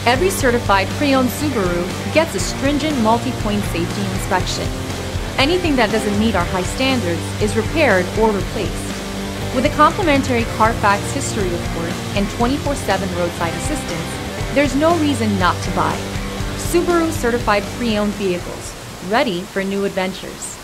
Every certified pre-owned Subaru gets a stringent multi-point safety inspection. Anything that doesn't meet our high standards is repaired or replaced. With a complimentary Carfax history report and 24/7 roadside assistance, there's no reason not to buy. Subaru certified pre-owned vehicles, ready for new adventures.